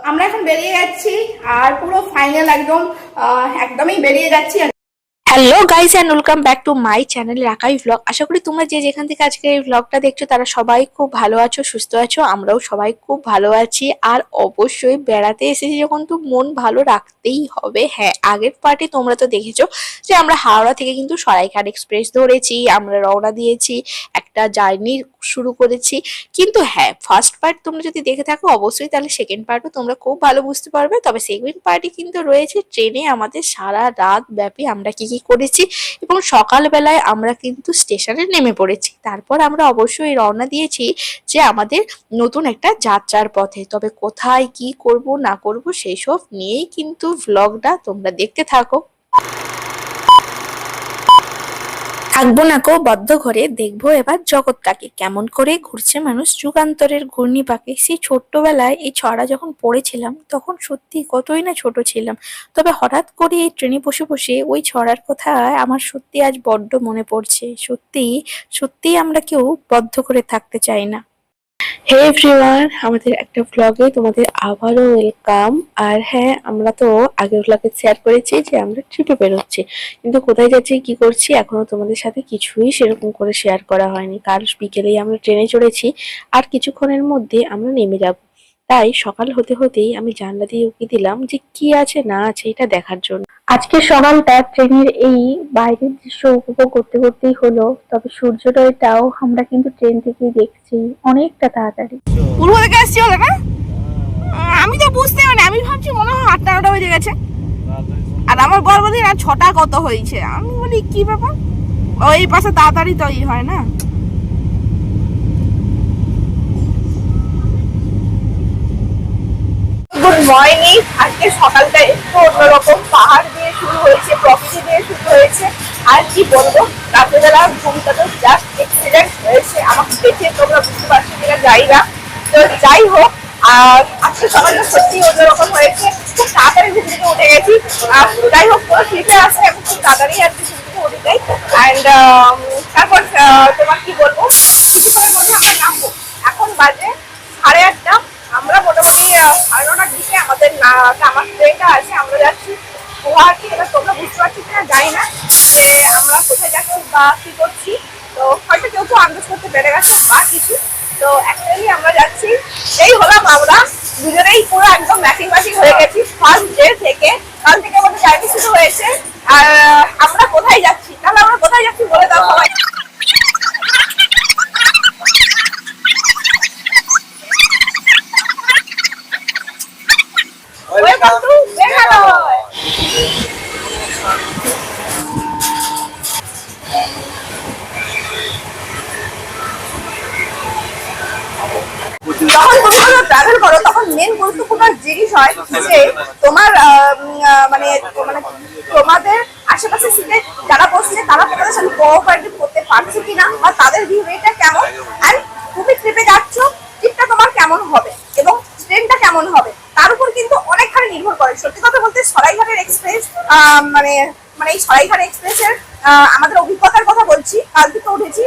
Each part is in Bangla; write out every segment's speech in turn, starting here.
আমরা এখন বেরিয়ে যাচ্ছি আর পুরো ফাইনাল একদমই বেরিয়ে যাচ্ছি। Hello guys and welcome back to my channel Rakai vlog. আশা করি তোমরা যে যেখান থেকে আজকে এই ভ্লগটা দেখছো তারা সবাই খুব ভালো আছো, সুস্থ আছো। আমরাও সবাই খুব ভালো আছি। আর অবশ্যই বেড়াতে এসেছি যখন তো মন ভালো রাখতেই হবে। হ্যাঁ, আগের পার্টে তোমরা তো দেখেছো যে আমরা হাওড়া থেকে কিন্তু সরাইঘাট এক্সপ্রেস ধরেছি, আমরা রওনা দিয়েছি, একটা জার্নি শুরু করেছি। কিন্তু হ্যাঁ, ফার্স্ট পার্ট তোমরা যদি দেখে থাকো অবশ্যই তাহলে সেকেন্ড পার্টও তোমরা খুব ভালো বুঝতে পারবে। তবে সেকেন্ড পার্টে কিন্তু রয়েছে ট্রেনে আমাদের সারা রাত ব্যাপী আমরা কি কি করেছি, এবং সকালবেলায় আমরা কিন্তু স্টেশনে নেমে পড়েছি। তারপর আমরা অবশ্যই রওনা দিয়েছি যে আমাদের নতুন একটা যাত্রার পথে। তবে কোথায় কি করব না করব সেই সব নিয়েই কিন্তু ভ্লগটা তোমরা দেখতে থাকো। থাকবো না কো বদ্ধ ঘরে, দেখবো এবার জগৎটাকে কেমন করে ঘুরছে মানুষ যুগান্তরের ঘূর্ণিপাকে। সেই ছোট্টবেলায় এই ছড়া যখন পড়েছিলাম তখন সত্যি কতই না ছোট ছিলাম। তবে হঠাৎ করে এই ট্রেনে বসে বসে ওই ছড়ার কথা আমার সত্যি আজ বড্ড মনে পড়ছে। সত্যি সত্যি আমরা কেউ বদ্ধ করে থাকতে চাই না। হে এভরিওয়ান, আমাদের একটা ভ্লগে তোমাদের আবারও ওয়েলকাম। আর হ্যাঁ, আমরা তো আগের ভ্লগে শেয়ার করেছি যে আমরা ট্রিপে বেরোচ্ছি, কিন্তু কোথায় যাচ্ছি কি করছি এখনো তোমাদের সাথে কিছুই সেরকম করে শেয়ার করা হয়নি। কাল বিকেলেই আমরা ট্রেনে চড়েছি, আর কিছুক্ষণের মধ্যে আমরা নেমে যাব। তাই সকাল হতে হতেই আমি জানলা দিয়ে উঁকি দিলাম যে কি আছে না আছে এটা দেখার জন্য। আজকে সকালটা ট্রেনের এই বাইরের দৃশ্য উপভোগ করতে করতেই হলো। তবে সূর্যোদয়টাও আমরা কিন্তু ট্রেন থেকেই দেখছি অনেকটা তাড়াতাড়ি। পূর্ব থেকে আসছি হলো না, আমি তো বুঝতে পারি, আমি ভাবছি মনে হয় 8টা-9টা বেজে গেছে। আর আমার বর বলি না 6টা কত হয়েছে, আমি বলি কি ব্যাপার, ওই পাশে তাড়াতাড়ি তো হয় না। Good morning. আজকে সকালটা একটু অন্যরকম, পাহাড় দিয়ে শুরু হয়েছে, প্রকৃতি দিয়ে শুরু হয়েছে। আর কি বলবো, রাত্রেবেলা ঘুমটা তো জাস্ট এক্সিডেন্ট হয়েছে, আমাকে দেখে তোমরা বুঝতে পারছো কিনা যাই না। তো যাই হোক, আর আজকে সকালটা সত্যি অন্যরকম হয়েছে। খুব তাড়াতাড়ি ঘুম থেকে উঠে গেছি। যাই হোক, পুরো ট্রিপে আসে এবং খুব তাড়াতাড়ি আর কি ঘুম থেকে উঠে যাই। অ্যান্ড তারপর তোমার কি বলবো, কিছুক্ষণের মধ্যে আমরা নামবো। এখন বাজে 8:30। আমরা মোটামুটি 9:30-র দিকে আমাদের আমার ট্রেনটা আছে, আমরা যাচ্ছি গুয়াহাটি। এবার তোমরা বুঝতে পারছি কিনা জানি না যে আমরা কোথায় যাচ্ছি বা কি করছি। তো হয়তো কেউ কেউ আন্দাজ করতে পেরে গেছে বা কিছু। তো অ্যাকচুয়ালি আমরা যাচ্ছি, এই হলাম আমরা দুজনেই পুরো একদম ম্যাচিং হয়ে গেছি ফার্স্ট ডে থেকে। কাল থেকে আমাদের জার্নি শুরু হয়েছে। আর আমরা কোথায় যাচ্ছি, তাহলে আমরা কোথায় যাচ্ছি বলে দাও সবাই। Welcome to Meghalaya. যখন তুমি ট্রাভেল করো তখন মেন গুরুত্বপূর্ণ জিনিস হয় যে তোমার মানে তোমাদের আশেপাশে সিটে যারা বসছে তারা তোমাদের সাথে কোঅপারেটিভ করতে পারছে কিনা, বা তাদের বিহেভিয়ারটা কেমন। আর তুমি ট্রিপে যাচ্ছ, ট্রিপটা তোমার কেমন হবে এবং ট্রেনটা কেমন হবে তার উপর কিন্তু অনেকখানি নির্ভর করে। সত্যি কথা বলতে সরাইঘাটের এক্সপ্রেস মানে এই সরাইঘাট এক্সপ্রেসের আমাদের অভিজ্ঞতার কথা বলছি। কাল থেকে উঠেছি,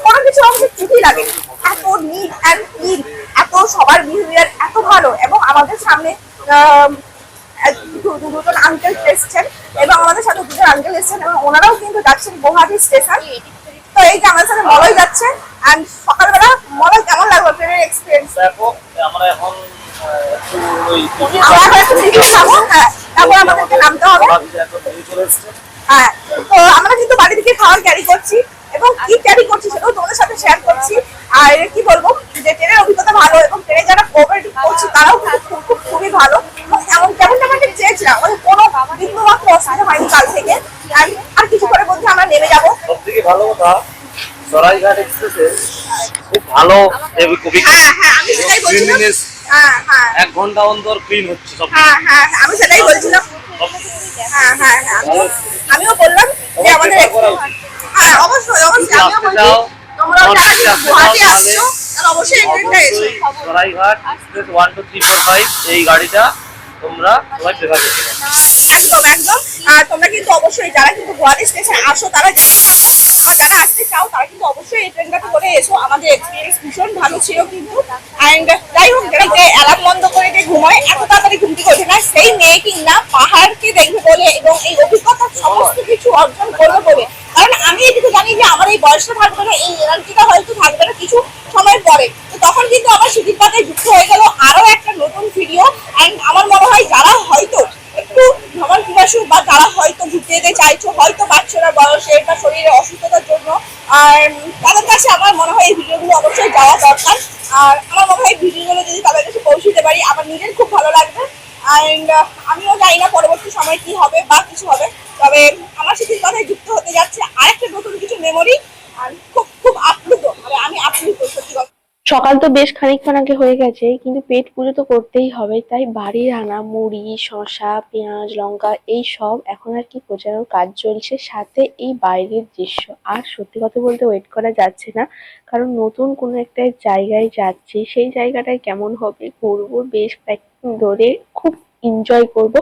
কোনো কিছু আমাদের ত্রুটি লাগে, এত নিট অ্যান্ড ক্লিন, এত সবার বিহেভিয়ার এত ভালো। এবং আমাদের সামনে দুজন আঙ্কেল এসছেন এবং আমাদের সাথে দুজন আঙ্কেল এসছেন এবং ওনারাও কিন্তু যাচ্ছেন গুয়াহাটি স্টেশন। তো এই যে আমাদের সাথে মলয় যাচ্ছে। অ্যান্ড সকালবেলা মলয় কেমন লাগলো ট্রেনের এক্সপিরিয়েন্স? আমরা এখন তারপর আমাদেরকে নামতে হবে। হ্যাঁ, তো আমরা কিন্তু বাড়ি থেকে খাবার ক্যারি করছি এবং কি ক্যারি করছি সেটাও তোমাদের সাথে শেয়ার করছি। আর কি বলবো, যে ট্রেনের অভিজ্ঞতা ভালো এবং ট্রেনে যারা কোঅপারেটিভ করছি তারাও কিন্তু খুবই ভালো। এবং এমন কেমনটা আমরা চেয়েছিলাম, আমাদের কোনো বিন্দু মাত্র অসুবিধা হয়নি কাল থেকে। আর কিছুক্ষণের মধ্যে আমরা নেমে যাবো। সবথেকে ভালো কথা, সরাইঘাট এক্সপ্রেসে খুব ভালো অভিজ্ঞতা। হ্যাঁ, আমি সেটাই বলছিলাম। হ্যাঁ, 1 ঘন্টা অন্তর ক্লিন হচ্ছে সব। হ্যাঁ, আমি সেটাই বলছিলাম। হ্যাঁ, আমিও বললাম যে আমাদের হ্যাঁ অবশ্যই আমিও বলছি তোমরা যারা গুয়াহাটি আসছো তারা অবশ্যই ট্রেনটা এসো। সরাইঘাট এক্সপ্রেস 1 2 3 4 5 এই গাড়িটা তোমরা সবাই প্রেফার করতে পারো। একদম। আর তোমরা কিন্তু অবশ্যই যারা কিন্তু গুয়াহাটি স্টেশনে আসো তারা জানো যারা আসতে চাও তারা কিন্তু অবশ্যই এই ট্রেনটাতে করে এসো। আমাদের এক্সপিরিয়েন্স ভীষণ ভালো ছিল কিন্তু। অ্যান্ড যাই হোক, যারা অ্যালার্ম বন্ধ করে দিয়ে ঘুমায়, এত তাড়াতাড়ি ঘুম থেকে ওঠে না, সেই মেয়ে কিনা পাহাড়কে দেখবে বলে এবং এই অভিজ্ঞতা সমস্ত কিছু অর্জন করবে বলে। কারণ আমি এটুকু জানি যে আমার এই বয়সটা থাকবে না, এই এনার্জিটা হয়তো থাকবে না কিছু সময় পরে। তো তখন কিন্তু আমার সিটির পাতায় যুক্ত হয়ে গেল আরো একটা নতুন ভিডিও। অ্যান্ড আমার মনে হয় যারা হয়তো একটু ভ্রমণ পিপাসু বা যারা হয়তো ঘুরতে যেতে চাইছো, হয়তো বাচ্চারা বয়সে বা শরীরের অসুস্থতার জন্য, আর তাদের কাছে আমার মনে হয় এই ভিডিওগুলো অবশ্যই যাওয়া দরকার। আর আমার মনে হয় ভিডিওগুলো যদি তাদের কাছে পৌঁছতে পারি আমার নিজের খুব ভালো লাগবে। অ্যান্ড আমিও জানি না পরবর্তী সময় কি হবে বা কিছু হবে, তবে আমার স্মৃতির কথায় যুক্ত হতে যাচ্ছে আরেকটা নতুন কিছু মেমোরি। আর খুব খুব আপ্লুত, মানে আমি আপ্লুত সত্যি কথা। সকাল তো বেশ খানিকক্ষণ আগে হয়ে গেছে, কিন্তু পেট পুজো তো করতেই হবে, তাই বাড়ির আনা মুড়ি, শসা, পেঁয়াজ, লঙ্কা এই সব এখন আর কি গোছানোর কাজ চলছে, সাথে এই বাইরের দৃশ্য। আর সত্যি কথা বলতে ওয়েট করা যাচ্ছে না, কারণ নতুন কোনো একটা জায়গায় যাচ্ছি, সেই জায়গাটায় কেমন হবে, ঘুরবো বেশ কয়েকদিন ধরে, খুব এনজয় করব।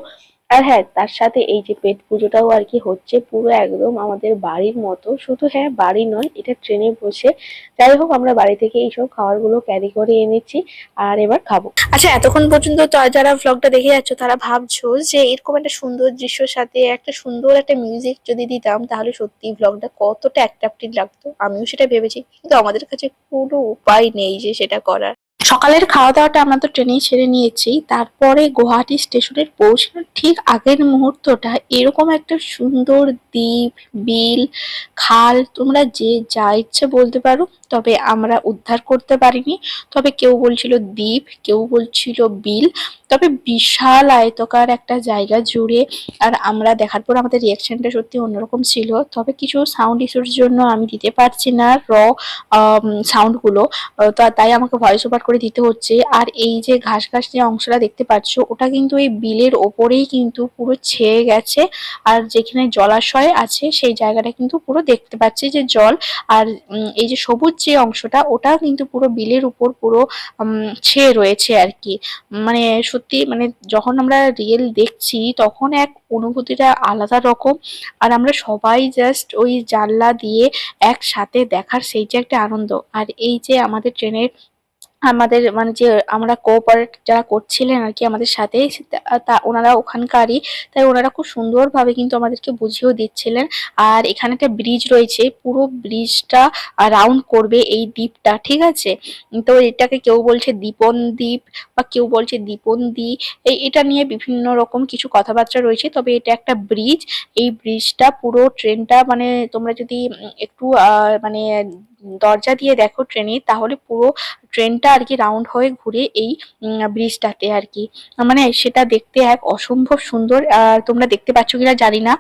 আর হ্যাঁ, তার সাথে এই যে পেট পুজোটাও আর কি হচ্ছে পুরো একদম আমাদের বাড়ির মতো, শুধু হ্যাঁ বাড়ি নয়, এটা ট্রেনে বসে। যাই হোক, আমরা বাড়ি থেকে এইসব খাবারগুলো ক্যারি করে এনেছি, আর এবার খাবো। আচ্ছা, এতক্ষণ পর্যন্ত যারা ভ্লগটা দেখে যাচ্ছ তারা ভাবছো যে এরকম একটা সুন্দর দৃশ্যের সাথে একটা সুন্দর একটা মিউজিক যদি দিতাম তাহলে সত্যি ভ্লগটা কতটা অ্যাট্রাকটিভ লাগতো। আমিও সেটা ভেবেছি, কিন্তু আমাদের কাছে কোনো উপায় নেই যে সেটা করার। সকালের খাওয়া দাওয়াটা আমরা তো ট্রেনেই সেরে নিয়েছি, তারপরে গুয়াহাটি স্টেশনের পৌঁছানোর ঠিক আগের মুহূর্তটা এরকম একটা সুন্দর দ্বীপ, বিল, খাল, তোমরা যে যা ইচ্ছে বলতে পারো, তবে আমরা উদ্ধার করতে পারিনি। তবে কেউ বলছিল দ্বীপ, কেউ বলছিল বিল, তবে বিশাল আয়তকার একটা জায়গা জুড়ে। আর আমরা দেখার পর আমাদের রিয়াকশনটা সত্যি অন্যরকম ছিল, তবে কিছু সাউন্ড ইস্যুর জন্য আমি দিতে পারছি না সাউন্ডগুলো, তাই আমাকে ভয়েস ওভার করে দিতে হচ্ছে। আর এই যে ঘাস ঘাস যে অংশটা দেখতে পাচ্ছ, ওটা কিন্তু এই বিলের ওপরেই কিন্তু পুরো ছেয়ে গেছে। আর যেখানে জলাশয় আছে সেই জায়গাটা কিন্তু পুরো দেখতে পাচ্ছি যে জল। আর এই যে সবুজ যে অংশটা, ওটা কিন্তু পুরো বিলের উপর পুরো ছেয়ে রয়েছে আর কি। মানে সত্যি, মানে যখন আমরা রিয়েল দেখছি তখন এক অনুভূতিটা আলাদা রকম। আর আমরা সবাই জাস্ট ওই জানলা দিয়ে একসাথে দেখার সেই যে একটা আনন্দ। আর এই যে আমাদের ট্রেনের আমাদের মানে যে আমরা কোঅপারেট যারা করছিলেন আর কি আমাদের সাথে, তা ওনারা ওখানকারই, তাই ওনারা খুব সুন্দরভাবে কিন্তু আমাদেরকে বুঝিয়েও দিচ্ছিলেন। আর এখানে একটা ব্রিজ রয়েছে, পুরো ব্রিজটা রাউন্ড করবে এই দ্বীপটা, ঠিক আছে? তো এটাকে কেউ বলছে দীপন দ্বীপ বা কেউ বলছে দীপন দ্বী, এটা নিয়ে বিভিন্ন রকম কিছু কথাবার্তা রয়েছে। তবে এটা একটা ব্রিজ, এই ব্রিজটা পুরো ট্রেনটা, মানে তোমরা যদি একটু মানে দরজা দিয়ে দেখো ট্রেনে, তাহলে পুরো ট্রেনটা আর কি রাউন্ড হয়ে ঘুরে এই ব্রিজটাতে আর কি। মানে সেটা দেখতে এক অসম্ভব সুন্দর। তোমরা দেখতে পাচ্ছ কিনা জানি না,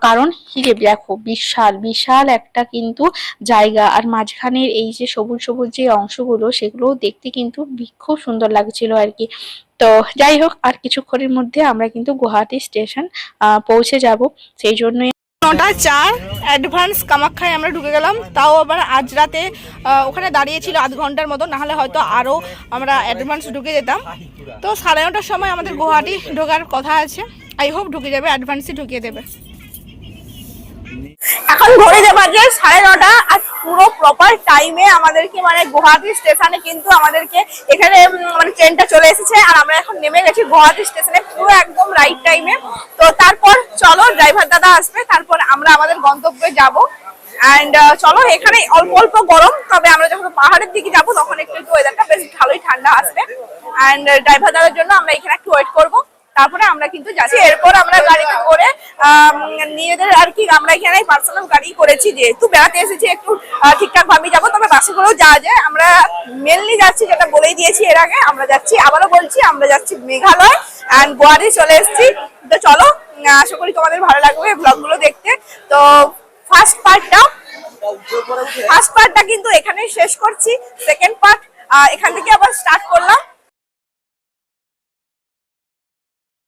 কারণ কি যে দেখো বিশাল বিশাল একটা কিন্তু জায়গা, আর মাঝখানের এই যে সবুজ সবুজ যে অংশগুলো, সেগুলো দেখতে কিন্তু খুব সুন্দর লাগছিল আর কি। তো যাই হোক, আর কিছুক্ষণের মধ্যে আমরা কিন্তু গুয়াহাটি স্টেশন পৌঁছে যাব, সেই জন্য 9:04 অ্যাডভান্স কামাখ্যায় আমরা ঢুকে গেলাম। তাও আবার আজ রাতে ওখানে দাঁড়িয়েছিল আধ ঘন্টার মতো, না হলে হয়তো আরও আমরা অ্যাডভান্স ঢুকে যেতাম। তো 9:30টার সময় আমাদের গুয়াহাটি ঢোকার কথা আছে, আই হোপ ঢুকে যাবে, অ্যাডভান্সই ঢুকিয়ে দেবে। এখন ঘড়ি বাজে 9:30, আর পুরো প্রপার টাইমে আমাদেরকে মানে গুয়াহাটি স্টেশনে কিন্তু আমাদেরকে এখানে মানে ট্রেনটা চলে এসেছে, আর আমরা এখন নেমে গেছি গুয়াহাটি স্টেশনে পুরো একদম রাইট টাইমে। তো তারপর চলো, ড্রাইভার দাদা আসবে, তারপর আমরা আমাদের গন্তব্যে যাব। অ্যান্ড চলো, এখানে অল্প অল্প গরম, তবে আমরা যখন পাহাড়ের দিকে যাবো তখন একটু একটু ওয়েদারটা বেশ ভালোই ঠান্ডা আসবে। অ্যান্ড ড্রাইভার দাদার জন্য আমরা এখানে একটু ওয়েট করবো, তারপরে আমরা কিন্তু যাচ্ছি। এরপর আমরা গাড়িতে করে নিজেদের আর কি, আমরা এখানে পার্সোনাল গাড়ি করেছি, যেহেতু বেড়াতে এসেছি একটু ঠিকঠাক ভাবে যাবো। তবে বাসে করেও যাওয়া যায়, আমরা মেনলি যাচ্ছি, যেটা বলেই দিয়েছি এর আগে, আমরা যাচ্ছি, আবারও বলছি, আমরা যাচ্ছি মেঘালয় অ্যান্ড গুয়াহাটি চলে এসেছি। তো চলো, আশা করি তোমাদের ভালো লাগবে ব্লগগুলো দেখতে। তো ফার্স্ট পার্টটা কিন্তু এখানে শেষ করছি, সেকেন্ড পার্ট এখান থেকে আবার স্টার্ট করলাম।